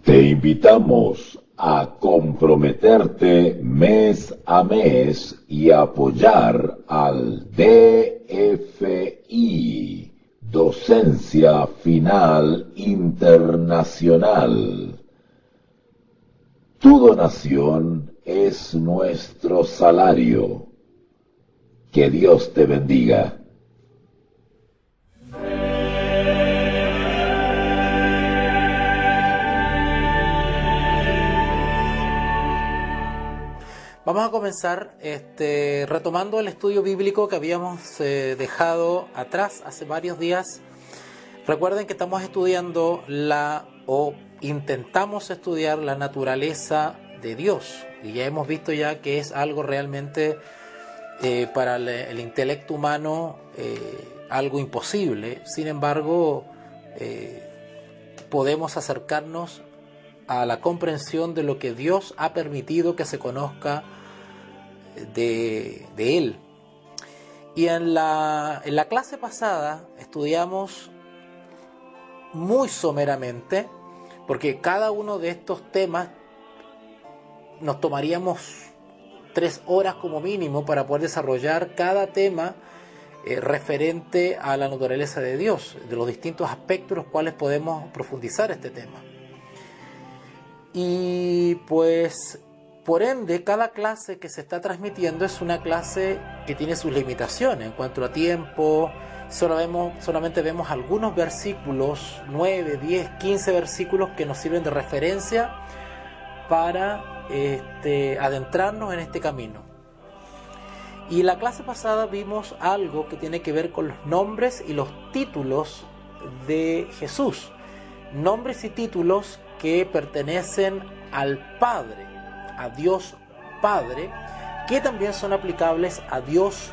Te invitamos a comprometerte mes a mes y apoyar al DFI, Docencia Final Internacional. Tu donación es nuestro salario. Que Dios te bendiga. Vamos a comenzar retomando el estudio bíblico que habíamos dejado atrás hace varios días. Recuerden que estamos estudiando intentamos estudiar la naturaleza de Dios. Y ya hemos visto ya que es algo realmente para el intelecto humano algo imposible. Sin embargo, podemos acercarnos a la comprensión de lo que Dios ha permitido que se conozca de Él. Y en la clase pasada estudiamos muy someramente, porque cada uno de estos temas nos tomaríamos 3 horas como mínimo para poder desarrollar cada tema referente a la naturaleza de Dios, de los distintos aspectos los cuales podemos profundizar este tema. Y pues por ende, cada clase que se está transmitiendo es una clase que tiene sus limitaciones en cuanto a tiempo. Solamente vemos algunos versículos, 9, 10, 15 versículos que nos sirven de referencia para adentrarnos en este camino. Y la clase pasada vimos algo que tiene que ver con los nombres y los títulos de Jesús. Nombres y títulos que pertenecen al Padre, a Dios Padre, que también son aplicables a Dios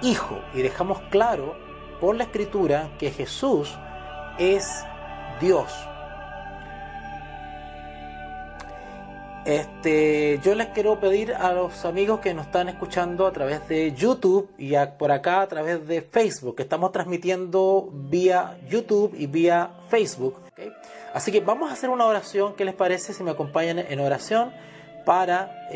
Hijo. Y dejamos claro por la Escritura que Jesús es Dios. Yo les quiero pedir a los amigos que nos están escuchando a través de YouTube y por acá a través de Facebook, que estamos transmitiendo vía YouTube y vía Facebook, ¿okay? Así que vamos a hacer una oración. ¿Qué les parece si me acompañan en oración para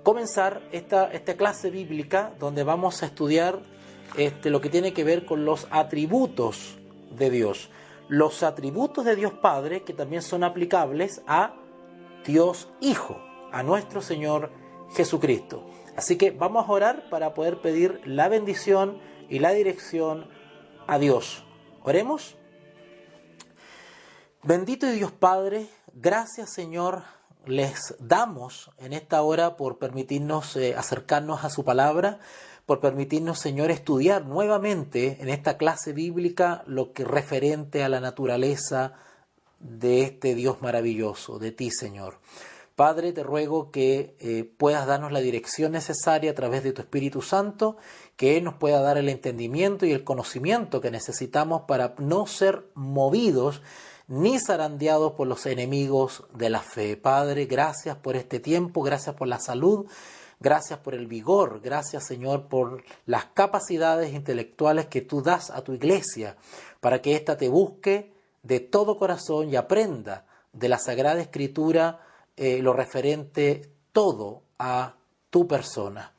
comenzar esta clase bíblica donde vamos a estudiar lo que tiene que ver con los atributos de Dios? Los atributos de Dios Padre, que también son aplicables a Dios Hijo, a nuestro Señor Jesucristo. Así que vamos a orar para poder pedir la bendición y la dirección a Dios. Oremos. Bendito Dios Padre, gracias Señor les damos en esta hora por permitirnos acercarnos a su palabra, por permitirnos, Señor, estudiar nuevamente en esta clase bíblica lo que referente a la naturaleza de este Dios maravilloso, de ti, Señor. Padre, te ruego que puedas darnos la dirección necesaria a través de tu Espíritu Santo, que Él nos pueda dar el entendimiento y el conocimiento que necesitamos para no ser movidos ni zarandeados por los enemigos de la fe. Padre, gracias por este tiempo, gracias por la salud, gracias por el vigor, gracias Señor por las capacidades intelectuales que tú das a tu iglesia para que ésta te busque de todo corazón y aprenda de la Sagrada Escritura lo referente todo a tu persona.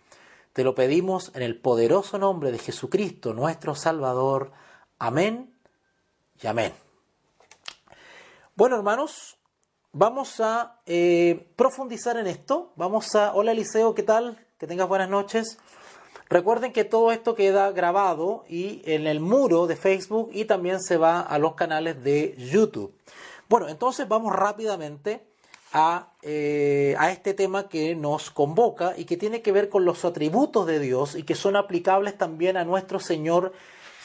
Te lo pedimos en el poderoso nombre de Jesucristo, nuestro Salvador. Amén y amén. Bueno, hermanos, vamos a profundizar en esto. Hola Eliseo, ¿qué tal? Que tengas buenas noches. Recuerden que todo esto queda grabado y en el muro de Facebook y también se va a los canales de YouTube. Bueno, entonces vamos rápidamente a este tema que nos convoca y que tiene que ver con los atributos de Dios y que son aplicables también a nuestro Señor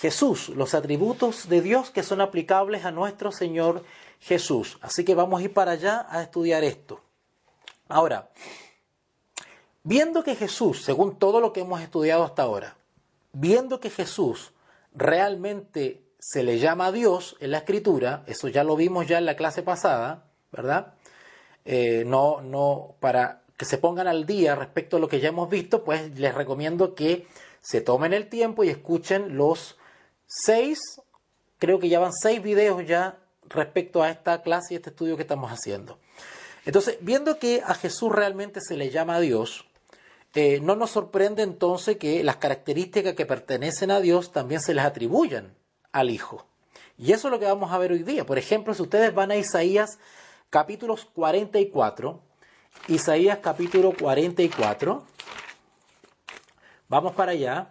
Jesús. Los atributos de Dios que son aplicables a nuestro Señor Jesús. Así que vamos a ir para allá a estudiar esto. Ahora, viendo que Jesús, según todo lo que hemos estudiado hasta ahora, viendo que Jesús realmente se le llama a Dios en la Escritura, eso ya lo vimos ya en la clase pasada, ¿verdad? No para que se pongan al día respecto a lo que ya hemos visto, pues les recomiendo que se tomen el tiempo y escuchen los 6, creo que ya van 6 videos ya respecto a esta clase y este estudio que estamos haciendo. Entonces, viendo que a Jesús realmente se le llama Dios, no nos sorprende entonces que las características que pertenecen a Dios también se les atribuyan al Hijo. Y eso es lo que vamos a ver hoy día. Por ejemplo, si ustedes van a Isaías capítulos 44, Isaías capítulo 44, vamos para allá,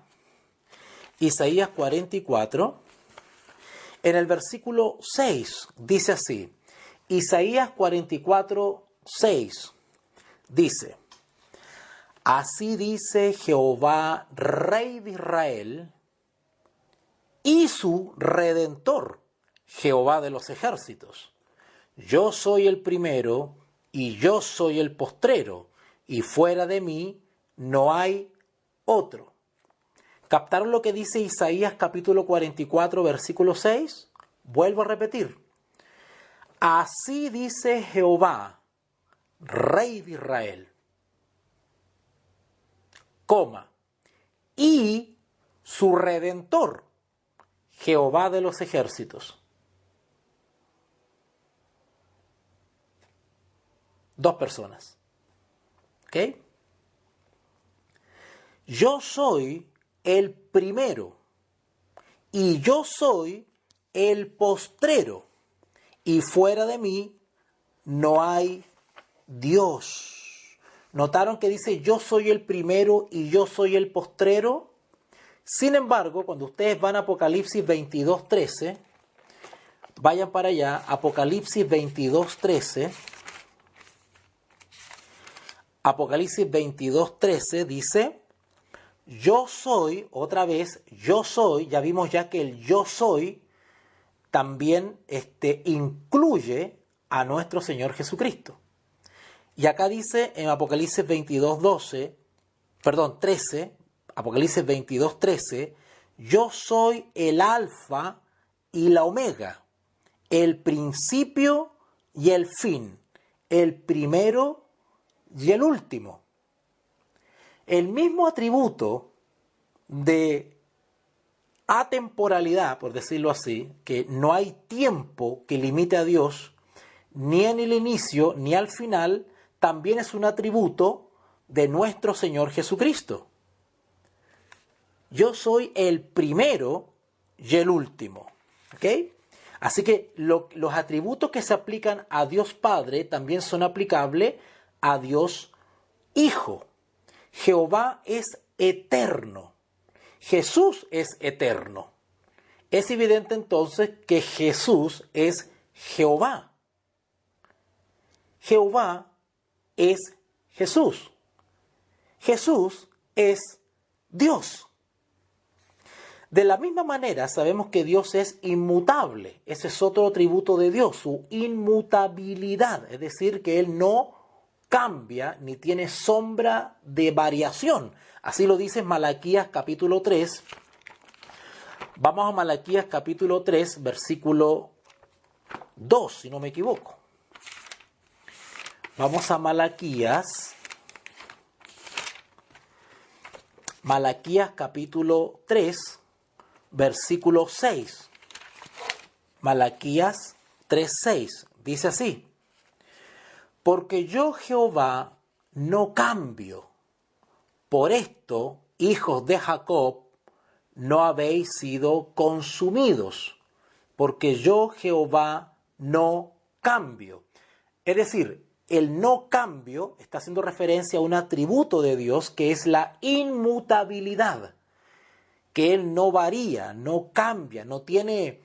Isaías 44, en el versículo 6 dice así, Isaías 44, 6 dice, así dice Jehová, Rey de Israel, y su Redentor, Jehová de los ejércitos. Yo soy el primero y yo soy el postrero, y fuera de mí no hay otro. ¿Captaron lo que dice Isaías capítulo 44, versículo 6? Vuelvo a repetir. Así dice Jehová, Rey de Israel, coma, y su Redentor, Jehová de los ejércitos. Dos personas. ¿Ok? Yo soy el primero y yo soy el postrero, y fuera de mí no hay Dios. ¿Notaron que dice yo soy el primero y yo soy el postrero? Sin embargo, cuando ustedes van a Apocalipsis 22:13, vayan para allá, Apocalipsis 22:13, Apocalipsis 22:13 dice, yo soy, otra vez, yo soy, ya vimos ya que el yo soy también incluye a nuestro Señor Jesucristo. Y acá dice en Apocalipsis 13, Apocalipsis 22:13, yo soy el alfa y la omega, el principio y el fin, el primero y el último. El mismo atributo de atemporalidad, por decirlo así, que no hay tiempo que limite a Dios, ni en el inicio ni al final, también es un atributo de nuestro Señor Jesucristo. Yo soy el primero y el último. ¿Ok? Así que los atributos que se aplican a Dios Padre también son aplicables a Dios Hijo. Jehová es eterno. Jesús es eterno. Es evidente entonces que Jesús es Jehová. Jehová es Jesús. Jesús es Dios. De la misma manera sabemos que Dios es inmutable. Ese es otro atributo de Dios, su inmutabilidad. Es decir, que Él no cambia ni tiene sombra de variación. Así lo dice Malaquías capítulo 3. Vamos a Malaquías capítulo 3, versículo 2, si no me equivoco. Vamos a Malaquías. Malaquías capítulo 3, versículo 6. Malaquías 3:6. Dice así. Porque yo Jehová no cambio. Por esto, hijos de Jacob, no habéis sido consumidos. Porque yo Jehová no cambio. Es decir, el no cambio está haciendo referencia a un atributo de Dios que es la inmutabilidad. Que Él no varía, no cambia, no tiene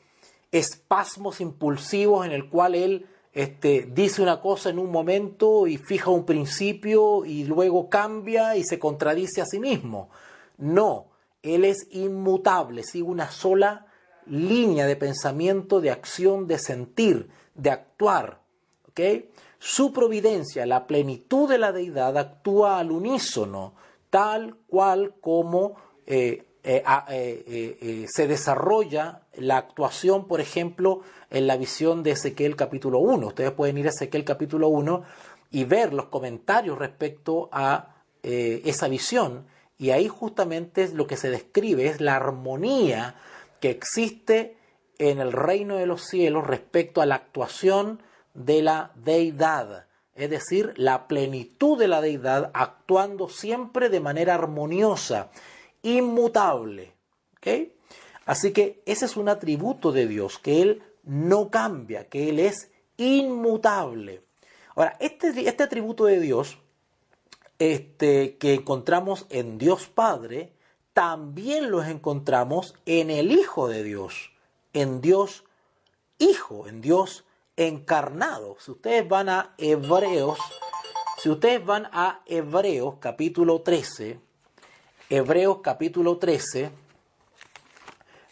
espasmos impulsivos en el cual Él dice una cosa en un momento y fija un principio y luego cambia y se contradice a sí mismo. No, Él es inmutable, sigue una sola línea de pensamiento, de acción, de sentir, de actuar. ¿Okay? Su providencia, la plenitud de la deidad, actúa al unísono, tal cual como se desarrolla la actuación, por ejemplo, en la visión de Ezequiel capítulo 1. Ustedes pueden ir a Ezequiel capítulo 1 y ver los comentarios respecto a esa visión. Y ahí justamente lo que se describe es la armonía que existe en el reino de los cielos respecto a la actuación de la deidad, es decir, la plenitud de la deidad actuando siempre de manera armoniosa, inmutable. ¿Okay? Así que ese es un atributo de Dios, que Él no cambia, que Él es inmutable. Ahora, este atributo de Dios que encontramos en Dios Padre, también los encontramos en el Hijo de Dios, en Dios Hijo, en Dios encarnado. Si ustedes van a Hebreos capítulo 13,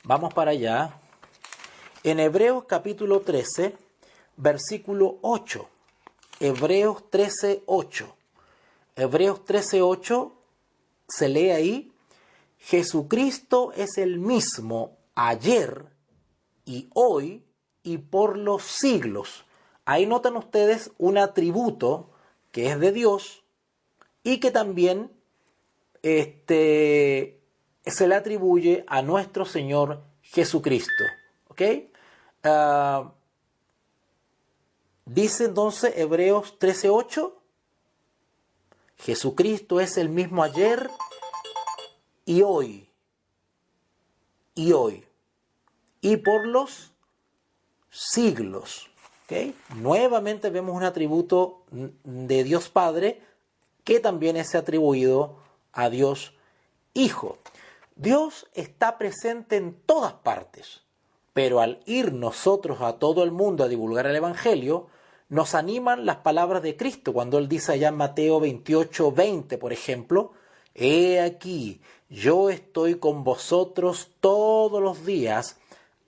vamos para allá. En Hebreos capítulo 13, versículo 8. Hebreos 13, 8. Hebreos 13:8 se lee ahí: Jesucristo es el mismo ayer y hoy y por los siglos. Ahí notan ustedes un atributo que es de Dios y que también se le atribuye a nuestro Señor Jesucristo. ¿Ok? Dice entonces Hebreos 13:8. Jesucristo es el mismo ayer y hoy, y por los siglos. ¿Okay? Nuevamente vemos un atributo de Dios Padre que también es atribuido a Dios Hijo. Dios está presente en todas partes, pero al ir nosotros a todo el mundo a divulgar el Evangelio, nos animan las palabras de Cristo cuando Él dice allá en Mateo 28:20, por ejemplo: He aquí, yo estoy con vosotros todos los días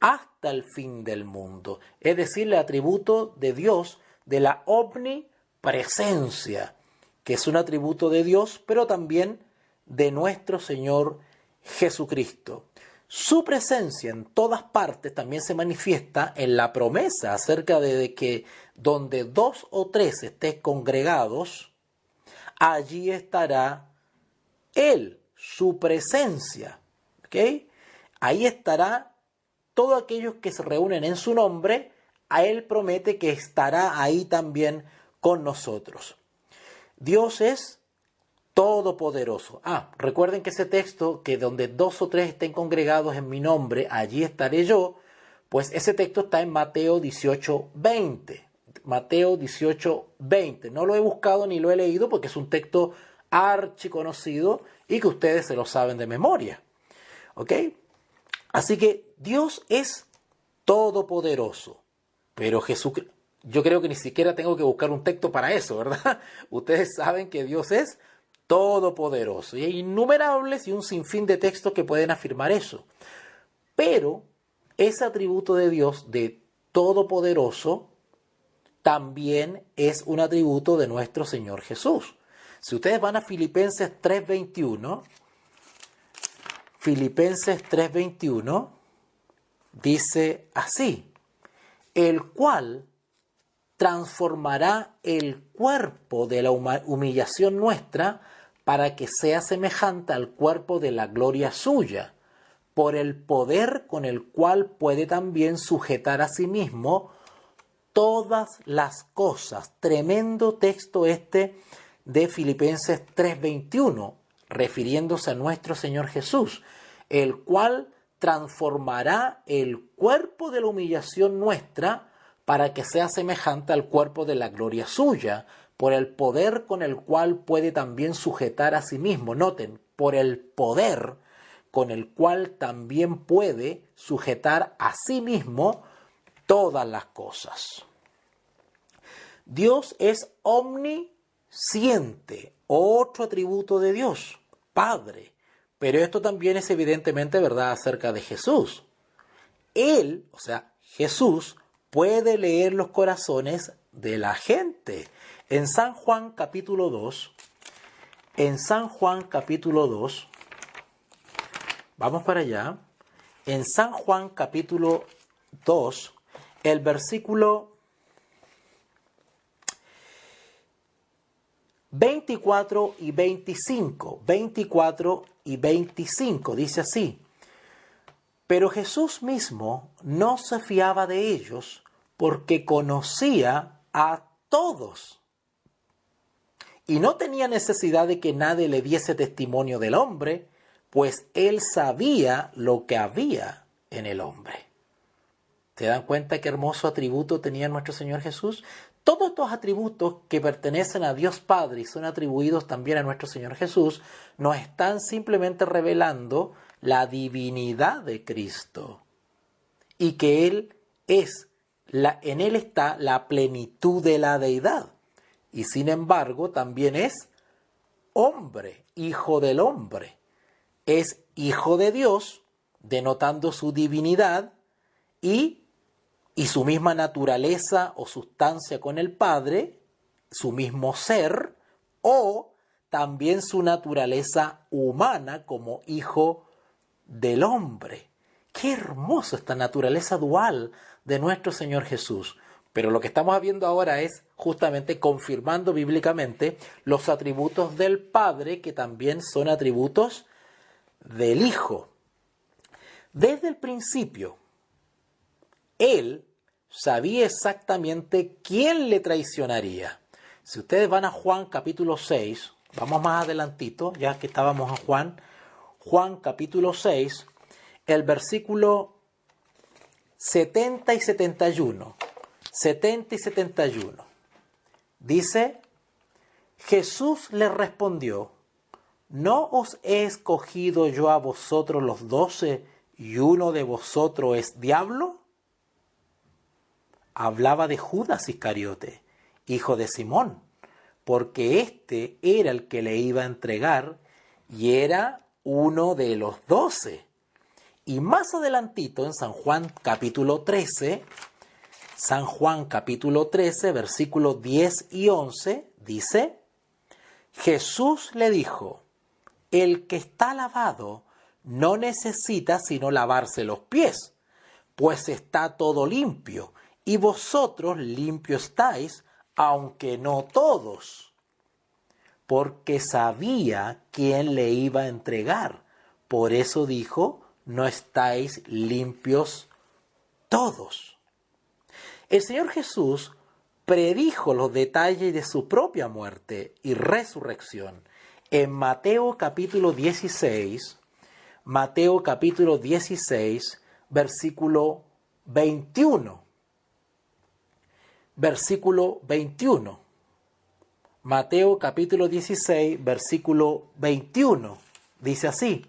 hasta el fin del mundo. Es decir, el atributo de Dios de la omnipresencia, que es un atributo de Dios, pero también de nuestro Señor Jesucristo. Su presencia en todas partes también se manifiesta en la promesa acerca de que donde 2 o 3 estén congregados, allí estará Él, su presencia. ¿Okay? Ahí estará todos aquellos que se reúnen en su nombre. A Él promete que estará ahí también con nosotros. Dios es todopoderoso. Recuerden que ese texto, que donde 2 o 3 estén congregados en mi nombre, allí estaré yo, pues ese texto está en Mateo 18:20. Mateo 18:20. No lo he buscado ni lo he leído porque es un texto archiconocido y que ustedes se lo saben de memoria. ¿Ok? Así que Dios es todopoderoso, pero Jesucristo, yo creo que ni siquiera tengo que buscar un texto para eso, ¿verdad? Ustedes saben que Dios es todopoderoso y hay innumerables y un sinfín de textos que pueden afirmar eso. Pero ese atributo de Dios de todopoderoso también es un atributo de nuestro Señor Jesús. Si ustedes van a Filipenses 3:21, dice así: el cual transformará el cuerpo de la humillación nuestra para que sea semejante al cuerpo de la gloria suya, por el poder con el cual puede también sujetar a sí mismo todas las cosas. Tremendo texto este de Filipenses 3:21, refiriéndose a nuestro Señor Jesús, el cual transformará el cuerpo de la humillación nuestra para que sea semejante al cuerpo de la gloria suya, por el poder con el cual puede también sujetar a sí mismo. Noten, por el poder con el cual también puede sujetar a sí mismo todas las cosas. Dios es omnisciente, otro atributo de Dios, Padre. Pero esto también es evidentemente verdad acerca de Jesús. Él, o sea, Jesús, puede leer los corazones de la gente. En San Juan capítulo 2, vamos para allá. En San Juan capítulo 2, el versículo 24 y 25, dice así: Pero Jesús mismo no se fiaba de ellos porque conocía a todos y no tenía necesidad de que nadie le diese testimonio del hombre, pues él sabía lo que había en el hombre. ¿Se dan cuenta qué hermoso atributo tenía nuestro Señor Jesús? Todos estos atributos que pertenecen a Dios Padre y son atribuidos también a nuestro Señor Jesús, nos están simplemente revelando la divinidad de Cristo y que Él es, en Él está la plenitud de la deidad y sin embargo también es hombre, hijo del hombre. Es hijo de Dios, denotando su divinidad y su misma naturaleza o sustancia con el Padre, su mismo ser, o también su naturaleza humana como hijo del hombre. Qué hermoso esta naturaleza dual de nuestro Señor Jesús. Pero lo que estamos viendo ahora es justamente confirmando bíblicamente los atributos del Padre, que también son atributos del Hijo. Desde el principio, Él sabía exactamente quién le traicionaría. Si ustedes van a Juan capítulo 6, vamos más adelantito, ya que estábamos en Juan capítulo 6, el versículo 70 y 71. 70 y 71. Dice, Jesús le respondió, ¿no os he escogido yo a vosotros los 12 y uno de vosotros es diablo? Hablaba de Judas Iscariote, hijo de Simón, porque éste era el que le iba a entregar y era uno de los 12. Y más adelantito en San Juan capítulo 13, versículos 10 y 11, dice, Jesús le dijo, el que está lavado no necesita sino lavarse los pies, pues está todo limpio, y vosotros limpios estáis, aunque no todos, porque sabía quién le iba a entregar. Por eso dijo, no estáis limpios todos. El Señor Jesús predijo los detalles de su propia muerte y resurrección en Mateo capítulo 16, versículo 21. Versículo 21. Mateo capítulo 16, versículo 21. Dice así.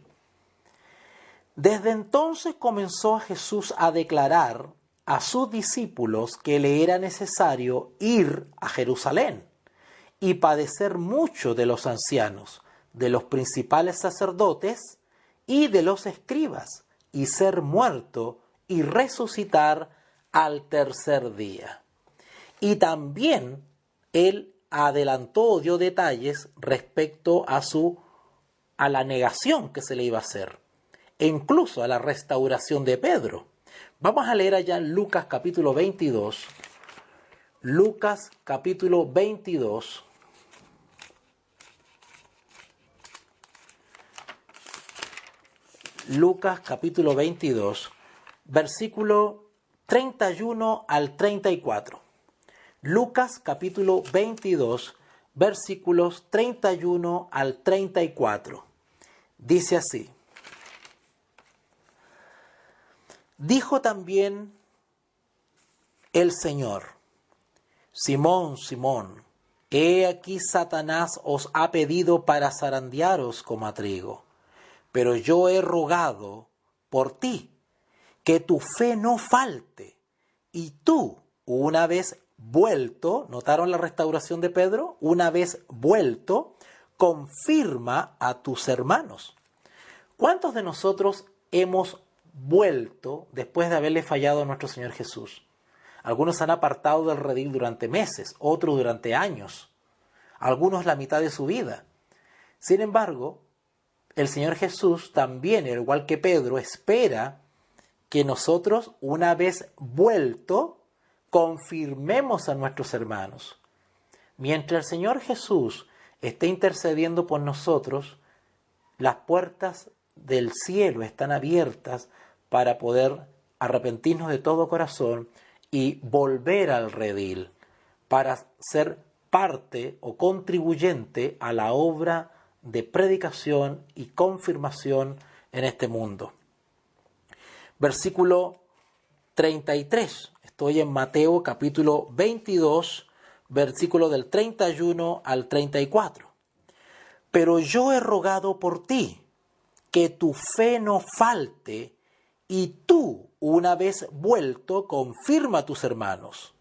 Desde entonces comenzó Jesús a declarar a sus discípulos que le era necesario ir a Jerusalén y padecer mucho de los ancianos, de los principales sacerdotes y de los escribas, y ser muerto y resucitar al tercer día. Y también él adelantó o dio detalles respecto a la negación que se le iba a hacer, e incluso a la restauración de Pedro. Vamos a leer allá en Lucas capítulo 22. Lucas capítulo 22. Lucas capítulo 22, versículo 31 al 34. Lucas capítulo 22, versículos 31 al 34. Dice así. Dijo también el Señor, Simón, Simón, he aquí Satanás os ha pedido para zarandearos como a trigo, pero yo he rogado por ti, que tu fe no falte, y tú, una vez vuelto, ¿notaron la restauración de Pedro? Una vez vuelto, confirma a tus hermanos. ¿Cuántos de nosotros hemos vuelto después de haberle fallado a nuestro Señor Jesús? Algunos se han apartado del redil durante meses, otros durante años, algunos la mitad de su vida. Sin embargo, el Señor Jesús también, al igual que Pedro, espera que nosotros, una vez vuelto, confirmemos a nuestros hermanos. Mientras el Señor Jesús esté intercediendo por nosotros, las puertas del cielo están abiertas para poder arrepentirnos de todo corazón y volver al redil, para ser parte o contribuyente a la obra de predicación y confirmación en este mundo. Versículo 33. Estoy en Mateo capítulo 22, versículo del 31 al 34. Pero yo he rogado por ti, que tu fe no falte, y tú, una vez vuelto, confirma a tus hermanos.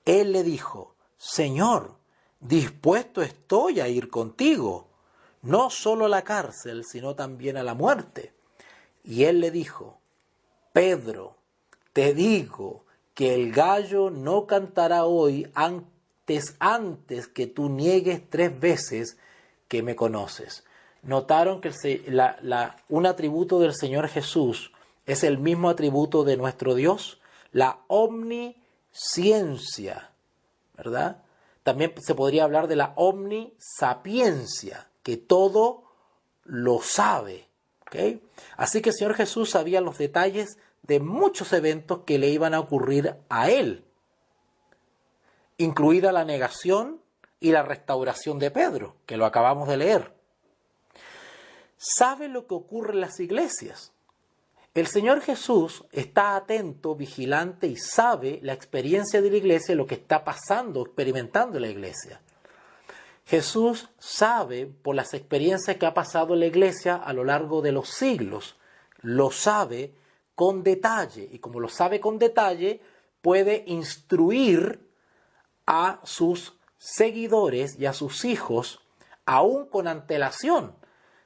Él le dijo: Señor, dispuesto estoy a ir contigo, no solo a la cárcel, sino también a la muerte. Y él le dijo: Pedro, te digo que el gallo no cantará hoy antes que tú niegues 3 veces que me conoces. Notaron que un atributo del Señor Jesús es el mismo atributo de nuestro Dios, la omnisciencia, ¿verdad? También se podría hablar de la omnisapiencia, que todo lo sabe, ¿ok? Así que el Señor Jesús sabía los detalles de muchos eventos que le iban a ocurrir a él, incluida la negación y la restauración de Pedro, que lo acabamos de leer. ¿Sabe lo que ocurre en las iglesias? El Señor Jesús está atento, vigilante y sabe la experiencia de la iglesia, lo que está pasando, experimentando en la iglesia. Jesús sabe por las experiencias que ha pasado en la iglesia a lo largo de los siglos. Lo sabe con detalle, y como lo sabe con detalle, puede instruir a sus seguidores y a sus hijos, aún con antelación.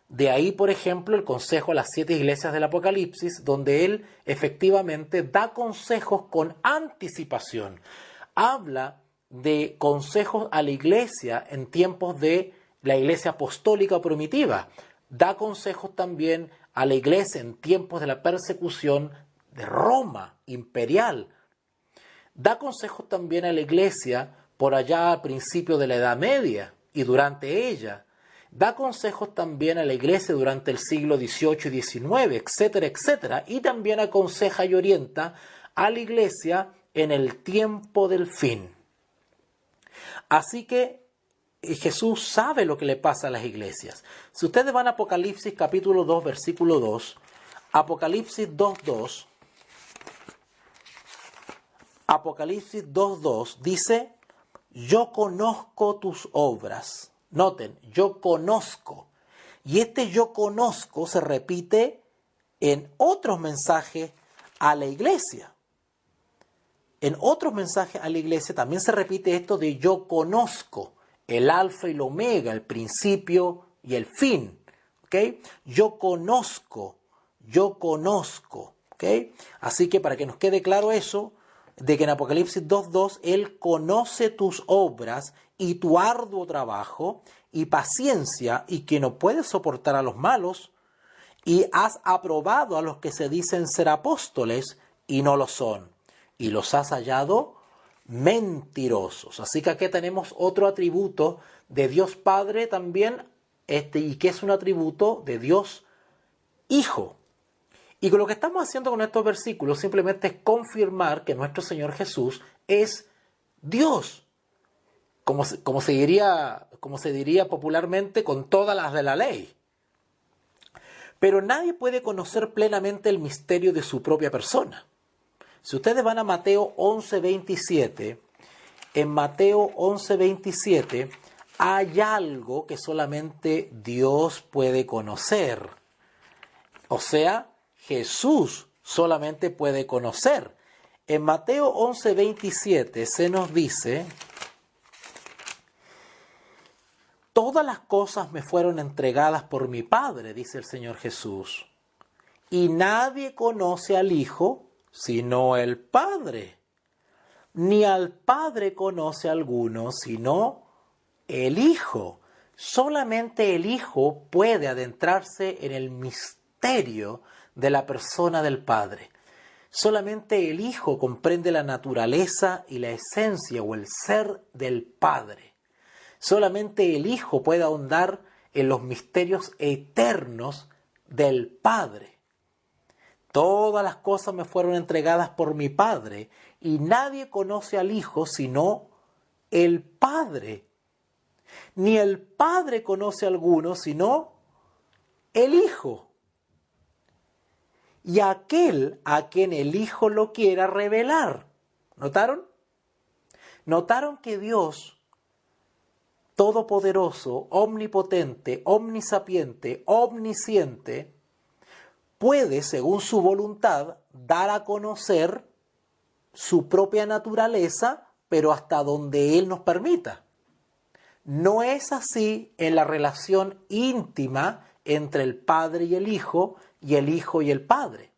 De ahí, por ejemplo, el consejo a las 7 iglesias del Apocalipsis, donde él efectivamente da consejos con anticipación. Habla de consejos a la iglesia en tiempos de la iglesia apostólica primitiva. Da consejos también a la iglesia en tiempos de la persecución de Roma imperial. Da consejos también a la iglesia por allá al principio de la Edad Media y durante ella. Da consejos también a la iglesia durante el siglo XVIII y XIX, etcétera, etcétera. Y también aconseja y orienta a la iglesia en el tiempo del fin. Así que Jesús sabe lo que le pasa a las iglesias. Si ustedes van a Apocalipsis capítulo 2, versículo 2, Apocalipsis 2.2, Apocalipsis 2.2 dice: yo conozco tus obras. Noten, yo conozco. Y este yo conozco se repite en otros mensajes a la iglesia. En otros mensajes a la iglesia también se repite esto de yo conozco, el alfa y el omega, el principio y el fin. ¿Okay? Yo conozco. ¿Okay? Así que para que nos quede claro eso, de que en Apocalipsis 2.2 Él conoce tus obras y tu arduo trabajo y paciencia, y que no puedes soportar a los malos, y has aprobado a los que se dicen ser apóstoles y no lo son, y los has hallado mentirosos. Así que aquí tenemos otro atributo de Dios Padre también, y que es un atributo de Dios Hijo. Y con lo que estamos haciendo con estos versículos simplemente es confirmar que nuestro Señor Jesús es Dios, como se diría popularmente, con todas las de la ley. Pero nadie puede conocer plenamente el misterio de su propia persona. Si ustedes van a Mateo 11.27, en Mateo 11.27 hay algo que solamente Dios puede conocer. O sea, Jesús solamente puede conocer. En Mateo 11.27 se nos dice: todas las cosas me fueron entregadas por mi Padre, dice el Señor Jesús, y nadie conoce al Hijo sino el Padre, ni al Padre conoce a alguno sino el Hijo. Solamente el Hijo puede adentrarse en el misterio de la persona del Padre. Solamente el Hijo comprende la naturaleza y la esencia o el ser del Padre. Solamente el Hijo puede ahondar en los misterios eternos del Padre. Todas las cosas me fueron entregadas por mi Padre, y nadie conoce al Hijo sino el Padre. Ni el Padre conoce a alguno sino el Hijo. Y aquel a quien el Hijo lo quiera revelar. ¿Notaron? ¿Notaron que Dios, todopoderoso, omnipotente, omnisapiente, omnisciente, puede, según su voluntad, dar a conocer su propia naturaleza, pero hasta donde Él nos permita? No es así en la relación íntima entre el Padre y el Hijo y el Padre.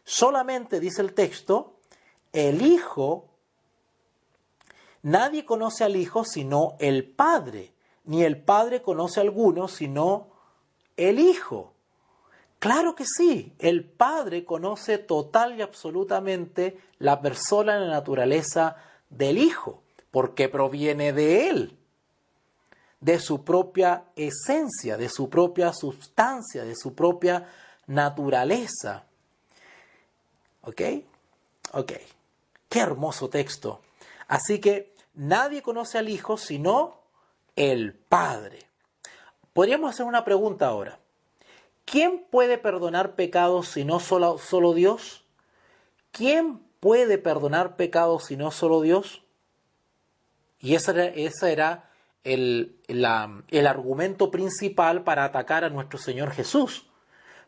Solamente dice el texto, el Hijo, nadie conoce al Hijo sino el Padre, ni el Padre conoce a alguno sino el Hijo. Claro que sí, el Padre conoce total y absolutamente la persona y la naturaleza del Hijo, porque proviene de Él, de su propia esencia, de su propia sustancia, de su propia naturaleza. ¿Ok? Ok. Qué hermoso texto. Así que nadie conoce al Hijo sino el Padre. Podríamos hacer una pregunta ahora. ¿Quién puede perdonar pecados si no solo Dios? ¿Quién puede perdonar pecados si no solo Dios? Y ese era el argumento principal para atacar a nuestro Señor Jesús.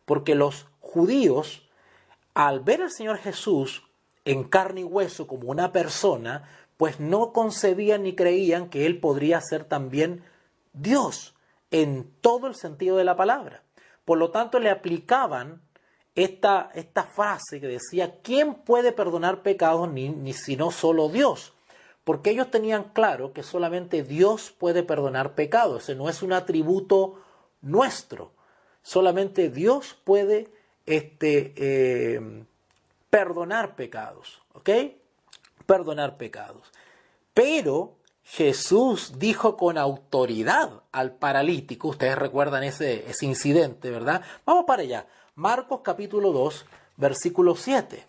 Porque los judíos, al ver al Señor Jesús en carne y hueso como una persona, pues no concebían ni creían que Él podría ser también Dios en todo el sentido de la palabra. Por lo tanto, le aplicaban esta frase que decía, ¿quién puede perdonar pecados ni sino solo Dios? Porque ellos tenían claro que solamente Dios puede perdonar pecados. Ese no es un atributo nuestro. Solamente Dios puede perdonar pecados. ¿Ok? Perdonar pecados. Pero Jesús dijo con autoridad al paralítico, ustedes recuerdan ese incidente, ¿verdad? Vamos para allá. Marcos capítulo 2, versículo 7.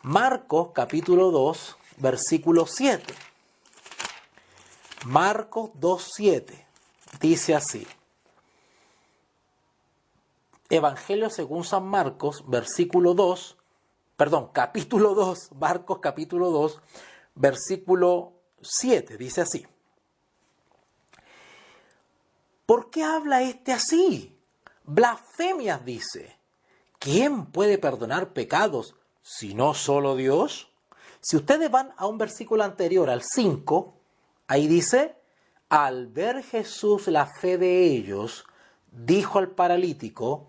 Marcos capítulo 2, versículo 7. Marcos 2, 7. Dice así. Evangelio según San Marcos, capítulo 2, Marcos capítulo 2, versículo 7, dice así. ¿Por qué habla este así? Blasfemias dice. ¿Quién puede perdonar pecados si no solo Dios? Si ustedes van a un versículo anterior, al 5, ahí dice, al ver Jesús la fe de ellos, dijo al paralítico,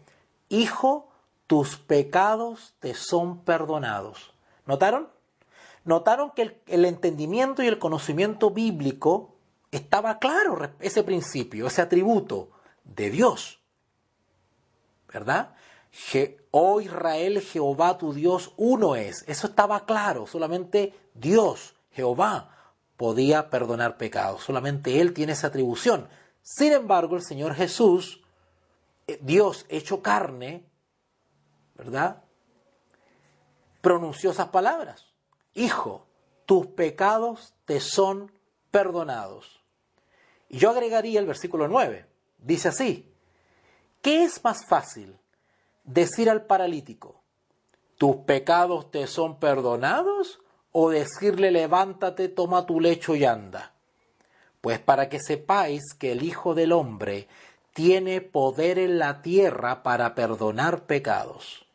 Hijo, tus pecados te son perdonados. ¿Notaron? Notaron que el entendimiento y el conocimiento bíblico estaba claro, ese principio, ese atributo de Dios, ¿verdad? Oh Israel, Jehová tu Dios uno es. Eso estaba claro, solamente Dios, Jehová, podía perdonar pecados, solamente Él tiene esa atribución. Sin embargo, el Señor Jesús, Dios hecho carne, ¿verdad? Pronunció esas palabras. Hijo, tus pecados te son perdonados. Y yo agregaría el versículo 9. Dice así, ¿qué es más fácil? Decir al paralítico, ¿tus pecados te son perdonados? O decirle, levántate, toma tu lecho y anda. Pues para que sepáis que el Hijo del Hombre tiene poder en la tierra para perdonar pecados.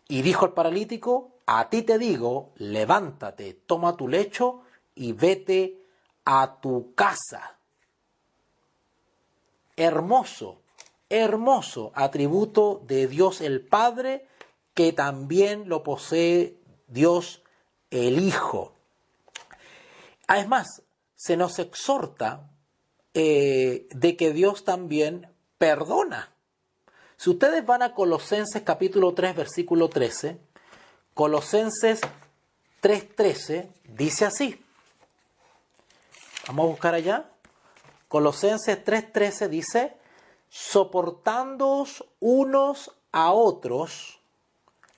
Y dijo el paralítico, a ti te digo, levántate, toma tu lecho y vete a tu casa. Hermoso, hermoso atributo de Dios el Padre, que también lo posee Dios el Hijo. Además, se nos exhorta de que Dios también perdona. Si ustedes van a Colosenses capítulo 3, versículo 13, Colosenses 3:13 dice así. Vamos a buscar allá. Colosenses 3:13 dice, soportándoos unos a otros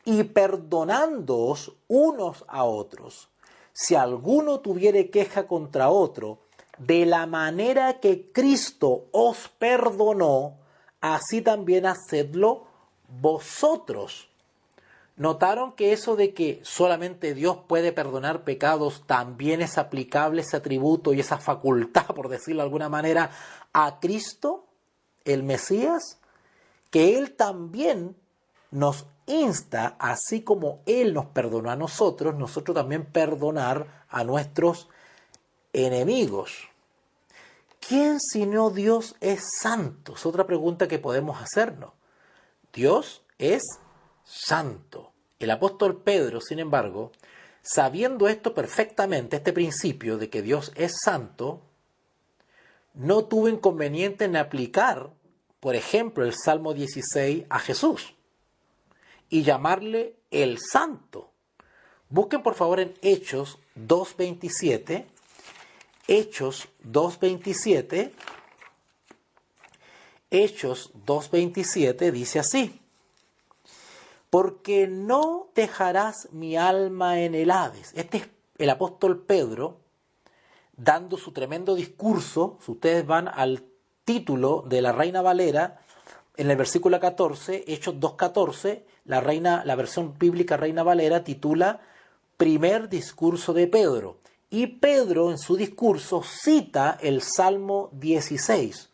y perdonándoos unos a otros, si alguno tuviere queja contra otro, de la manera que Cristo os perdonó, así también hacedlo vosotros. ¿Notaron que eso de que solamente Dios puede perdonar pecados también es aplicable ese atributo y esa facultad, por decirlo de alguna manera, a Cristo, el Mesías? Que Él también nos insta, así como Él nos perdonó a nosotros también perdonar a nuestros enemigos. ¿Quién sino Dios es santo? Es otra pregunta que podemos hacernos. Dios es santo. El apóstol Pedro, sin embargo, sabiendo esto perfectamente, este principio de que Dios es santo, no tuvo inconveniente en aplicar, por ejemplo, el Salmo 16 a Jesús y llamarle el santo. Busquen por favor en Hechos 2.27. Hechos 2.27. Hechos 2.27 dice así: porque no dejarás mi alma en el Hades. Este es el apóstol Pedro dando su tremendo discurso. Si ustedes van al título de la Reina Valera, en el versículo 14, Hechos 2.14, la versión bíblica Reina Valera titula Primer discurso de Pedro. Y Pedro en su discurso cita el Salmo 16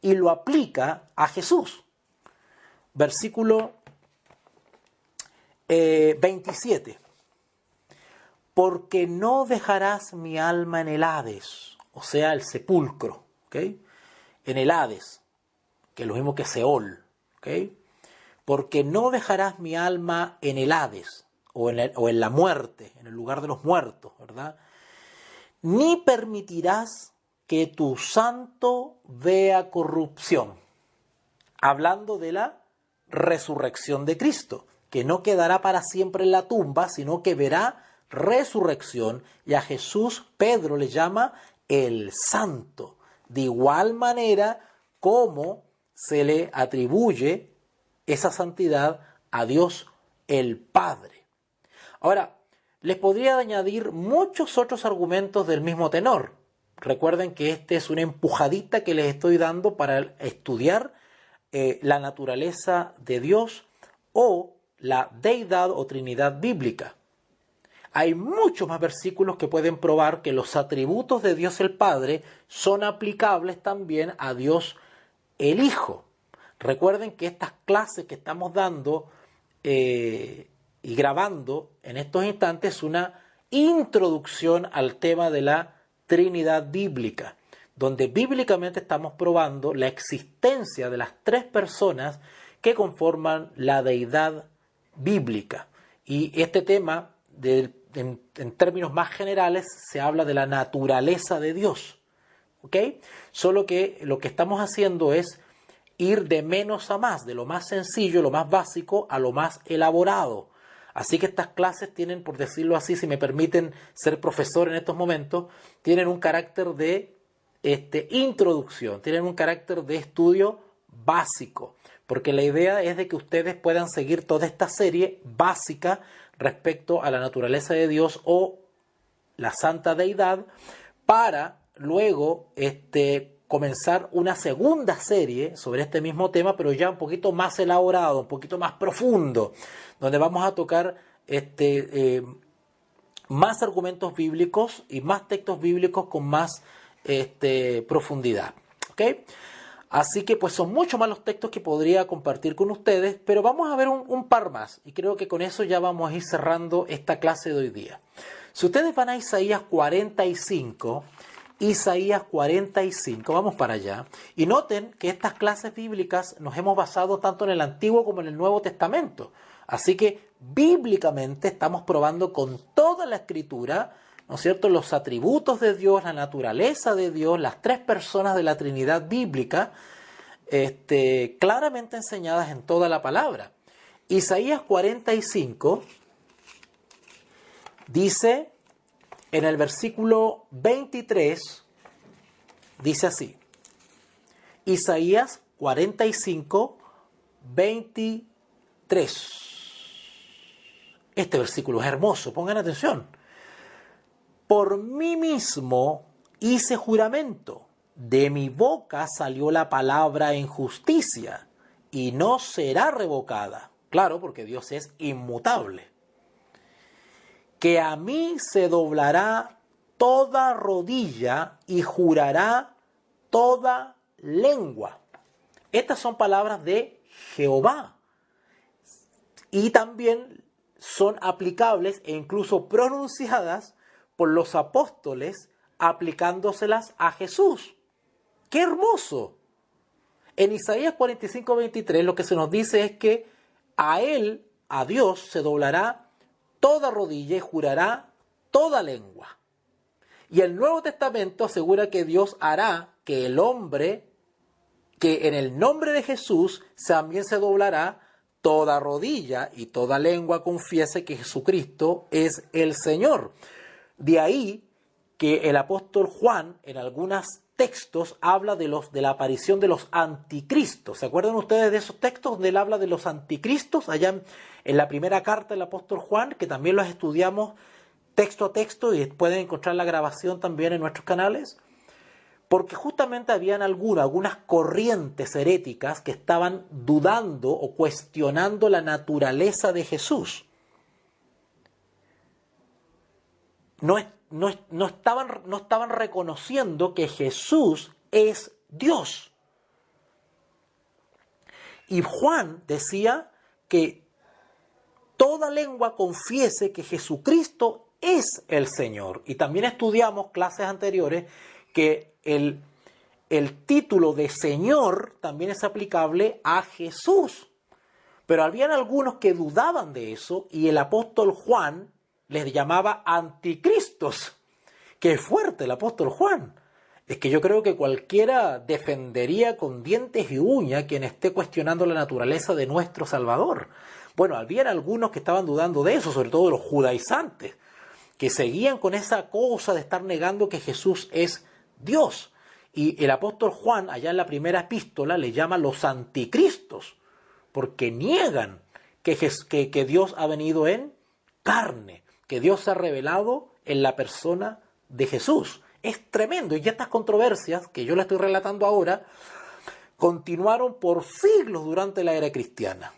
y lo aplica a Jesús. Versículo 27. Porque no dejarás mi alma en el Hades, o sea, el sepulcro, ¿ok? En el Hades, que es lo mismo que Seol, ¿ok? Porque no dejarás mi alma en el Hades, o en la muerte, en el lugar de los muertos, ¿verdad? Ni permitirás que tu santo vea corrupción. Hablando de la resurrección de Cristo, que no quedará para siempre en la tumba, sino que verá resurrección, y a Jesús Pedro le llama el santo, de igual manera como se le atribuye esa santidad a Dios el Padre. Ahora, les podría añadir muchos otros argumentos del mismo tenor. Recuerden que esta es una empujadita que les estoy dando para estudiar la naturaleza de Dios o la deidad o trinidad bíblica. Hay muchos más versículos que pueden probar que los atributos de Dios el Padre son aplicables también a Dios el Hijo. Recuerden que estas clases que estamos dando y grabando en estos instantes es una introducción al tema de la Trinidad bíblica, donde bíblicamente estamos probando la existencia de las tres personas que conforman la deidad bíblica. Y este tema, en términos más generales, se habla de la naturaleza de Dios. ¿Ok? Solo que lo que estamos haciendo es ir de menos a más, de lo más sencillo, lo más básico, a lo más elaborado. Así que estas clases tienen, por decirlo así, si me permiten ser profesor en estos momentos, tienen un carácter de introducción, tienen un carácter de estudio básico, porque la idea es de que ustedes puedan seguir toda esta serie básica respecto a la naturaleza de Dios o la santa deidad, para luego comenzar una segunda serie sobre este mismo tema, pero ya un poquito más elaborado, un poquito más profundo, donde vamos a tocar más argumentos bíblicos y más textos bíblicos con más profundidad. ¿Ok? Así que pues son muchos más los textos que podría compartir con ustedes, pero vamos a ver un par más, y creo que con eso ya vamos a ir cerrando esta clase de hoy día. Si ustedes van a Isaías 45, vamos para allá, y noten que estas clases bíblicas nos hemos basado tanto en el Antiguo como en el Nuevo Testamento. Así que bíblicamente estamos probando con toda la Escritura, ¿no es cierto?, los atributos de Dios, la naturaleza de Dios, las tres personas de la Trinidad bíblica, claramente enseñadas en toda la palabra. Isaías 45 dice en el versículo 23, dice así. Isaías 45, 23. 23. Este versículo es hermoso, pongan atención. Por mí mismo hice juramento, de mi boca salió la palabra en justicia, y no será revocada. Claro, porque Dios es inmutable. Que a mí se doblará toda rodilla y jurará toda lengua. Estas son palabras de Jehová. Y también son aplicables e incluso pronunciadas por los apóstoles aplicándoselas a Jesús. ¡Qué hermoso! En Isaías 45:23 lo que se nos dice es que a Él, a Dios, se doblará toda rodilla y jurará toda lengua. Y el Nuevo Testamento asegura que Dios hará que el hombre, que en el nombre de Jesús también se doblará toda rodilla y toda lengua confiese que Jesucristo es el Señor. De ahí que el apóstol Juan en algunos textos habla de la aparición de los anticristos. ¿Se acuerdan ustedes de esos textos donde él habla de los anticristos? Allá en la primera carta del apóstol Juan, que también los estudiamos texto a texto y pueden encontrar la grabación también en nuestros canales. Porque justamente habían algunas corrientes heréticas que estaban dudando o cuestionando la naturaleza de Jesús. No estaban reconociendo que Jesús es Dios. Y Juan decía que toda lengua confiese que Jesucristo es el Señor. Y también estudiamos clases anteriores que el título de Señor también es aplicable a Jesús. Pero habían algunos que dudaban de eso y el apóstol Juan les llamaba anticristos. ¡Qué fuerte el apóstol Juan! Es que yo creo que cualquiera defendería con dientes y uñas quien esté cuestionando la naturaleza de nuestro Salvador. Bueno, habían algunos que estaban dudando de eso, sobre todo los judaizantes, que seguían con esa cosa de estar negando que Jesús es Dios. Y el apóstol Juan, allá en la primera epístola, le llama los anticristos, porque niegan que Dios ha venido en carne, que Dios se ha revelado en la persona de Jesús. Es tremendo. Y estas controversias, que yo le estoy relatando ahora, continuaron por siglos durante la era cristiana.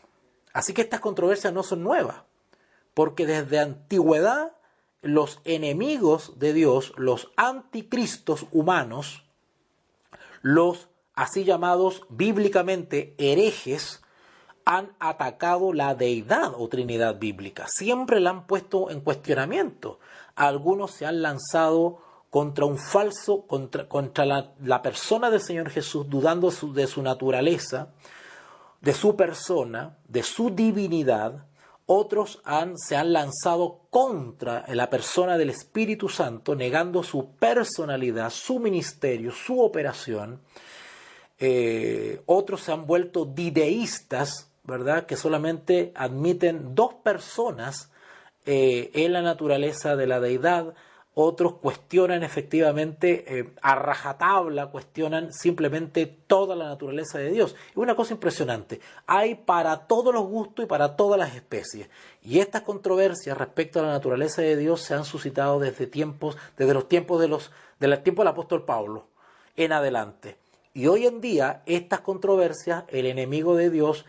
Así que estas controversias no son nuevas, porque desde antigüedad los enemigos de Dios, los anticristos humanos, los así llamados bíblicamente herejes, han atacado la deidad o trinidad bíblica. Siempre la han puesto en cuestionamiento. Algunos se han lanzado contra un falso, contra la persona del Señor Jesús, dudando de su naturaleza, de su persona, de su divinidad. Otros se han lanzado contra la persona del Espíritu Santo, negando su personalidad, su ministerio, su operación. Otros se han vuelto dideístas, ¿verdad?, que solamente admiten dos personas en la naturaleza de la deidad. Otros cuestionan efectivamente a rajatabla, cuestionan simplemente toda la naturaleza de Dios. Es una cosa impresionante. Hay para todos los gustos y para todas las especies. Y estas controversias respecto a la naturaleza de Dios se han suscitado desde los tiempos del tiempo del apóstol Pablo en adelante. Y hoy en día estas controversias, el enemigo de Dios,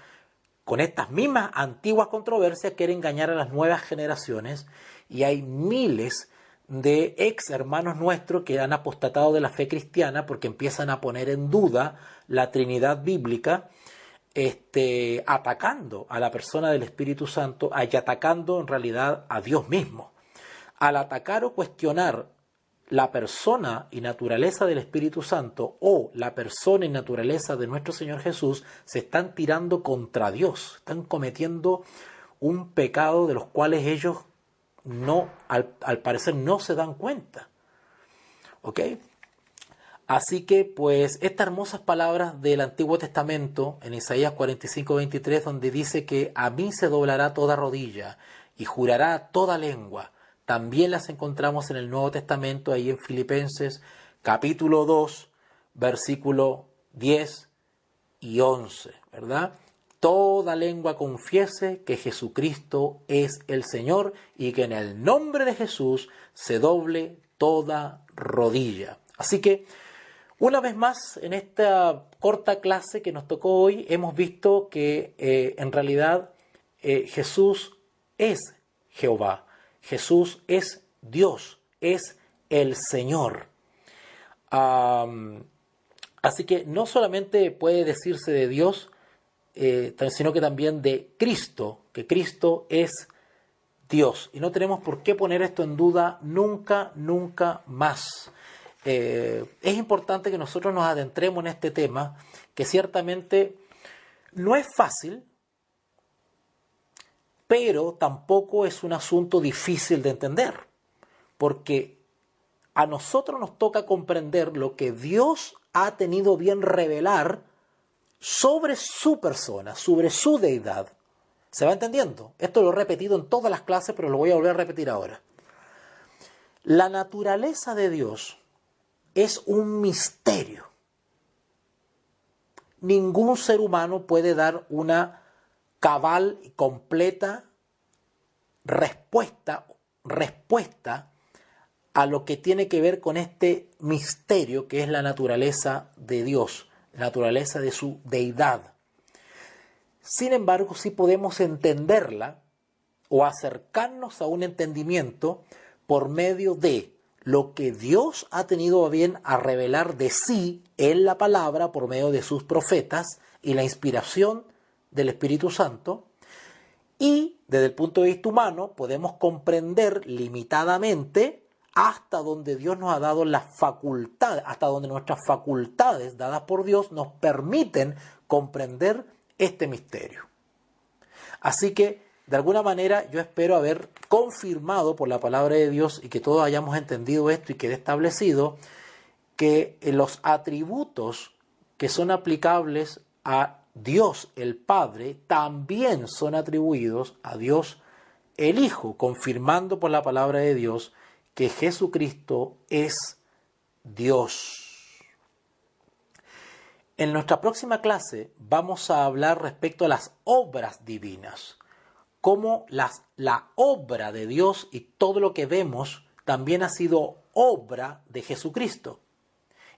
con estas mismas antiguas controversias, quiere engañar a las nuevas generaciones, y hay miles de ex hermanos nuestros que han apostatado de la fe cristiana porque empiezan a poner en duda la Trinidad bíblica, atacando a la persona del Espíritu Santo y atacando en realidad a Dios mismo. Al atacar o cuestionar la persona y naturaleza del Espíritu Santo o la persona y naturaleza de nuestro Señor Jesús, se están tirando contra Dios, están cometiendo un pecado de los cuales ellos al parecer no se dan cuenta. ¿Ok? Así que pues estas hermosas palabras del Antiguo Testamento en Isaías 45:23, donde dice que a mí se doblará toda rodilla y jurará toda lengua, también las encontramos en el Nuevo Testamento, ahí en Filipenses capítulo 2, versículo 10 y 11, ¿verdad? toda lengua confiese que Jesucristo es el Señor y que en el nombre de Jesús se doble toda rodilla. Así que, una vez más, en esta corta clase que nos tocó hoy, hemos visto que en realidad Jesús es Jehová, Jesús es Dios, es el Señor. Así que no solamente puede decirse de Dios, sino que también de Cristo, que Cristo es Dios. Y no tenemos por qué poner esto en duda nunca, nunca más. Es importante que nosotros nos adentremos en este tema, que ciertamente no es fácil, pero tampoco es un asunto difícil de entender, porque a nosotros nos toca comprender lo que Dios ha tenido bien revelar sobre su persona, sobre su deidad. ¿Se va entendiendo? Esto lo he repetido en todas las clases, pero lo voy a volver a repetir ahora. La naturaleza de Dios es un misterio. Ningún ser humano puede dar una cabal y completa respuesta a lo que tiene que ver con este misterio que es la naturaleza de Dios, la naturaleza de su deidad. Sin embargo, sí podemos entenderla o acercarnos a un entendimiento por medio de lo que Dios ha tenido a bien a revelar de sí en la palabra por medio de sus profetas y la inspiración del Espíritu Santo. Y desde el punto de vista humano podemos comprender limitadamente hasta donde Dios nos ha dado las facultades, hasta donde nuestras facultades dadas por Dios nos permiten comprender este misterio. Así que, de alguna manera, yo espero haber confirmado por la palabra de Dios y que todos hayamos entendido esto y quede establecido que los atributos que son aplicables a Dios el Padre también son atribuidos a Dios el Hijo, confirmando por la palabra de Dios que Jesucristo es Dios. En nuestra próxima clase vamos a hablar respecto a las obras divinas, cómo la obra de Dios y todo lo que vemos también ha sido obra de Jesucristo.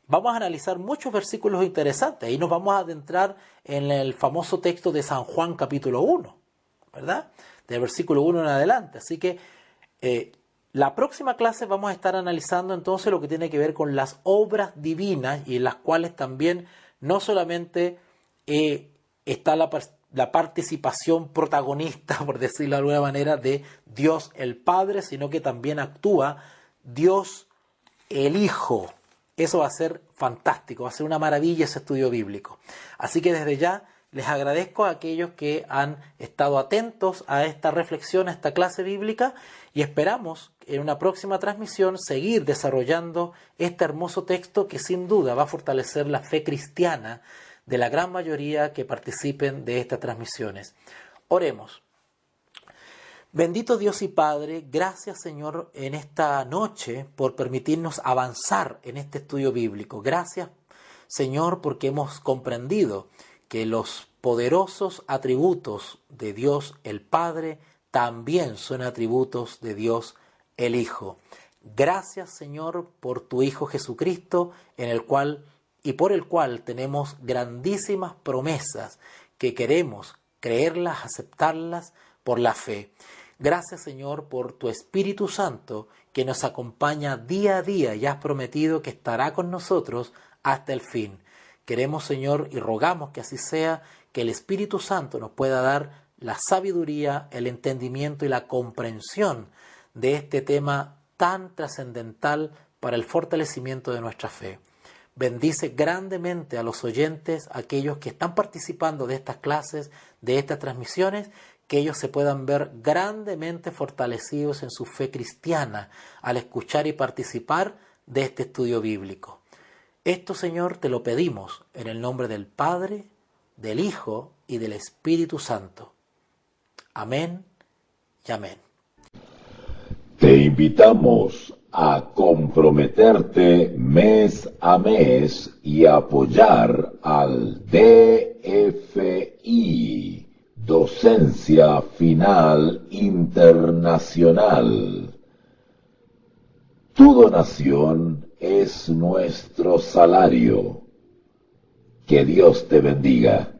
Vamos a analizar muchos versículos interesantes. Ahí nos vamos a adentrar en el famoso texto de San Juan capítulo 1, ¿verdad? Del versículo 1 en adelante. Así que la próxima clase vamos a estar analizando entonces lo que tiene que ver con las obras divinas y en las cuales también no solamente está la participación protagonista, por decirlo de alguna manera, de Dios el Padre, sino que también actúa Dios el Hijo. Eso va a ser fantástico, va a ser una maravilla ese estudio bíblico. Así que desde ya les agradezco a aquellos que han estado atentos a esta reflexión, a esta clase bíblica, y esperamos en una próxima transmisión seguir desarrollando este hermoso texto que sin duda va a fortalecer la fe cristiana de la gran mayoría que participen de estas transmisiones. Oremos. Bendito Dios y Padre, gracias Señor en esta noche por permitirnos avanzar en este estudio bíblico. Gracias Señor porque hemos comprendido que los poderosos atributos de Dios el Padre también son atributos de Dios el Hijo. Gracias Señor por tu Hijo Jesucristo en el cual y por el cual tenemos grandísimas promesas que queremos creerlas, aceptarlas por la fe. Gracias Señor por tu Espíritu Santo que nos acompaña día a día y has prometido que estará con nosotros hasta el fin. Queremos Señor y rogamos que así sea, que el Espíritu Santo nos pueda dar la sabiduría, el entendimiento y la comprensión de este tema tan trascendental para el fortalecimiento de nuestra fe. Bendice grandemente a los oyentes, a aquellos que están participando de estas clases, de estas transmisiones, que ellos se puedan ver grandemente fortalecidos en su fe cristiana al escuchar y participar de este estudio bíblico. Esto, Señor, te lo pedimos en el nombre del Padre, del Hijo y del Espíritu Santo. Amén y amén. Te invitamos a comprometerte mes a mes y apoyar al DFI, Docencia Final Internacional. Tu donación es nuestro salario. Que Dios te bendiga.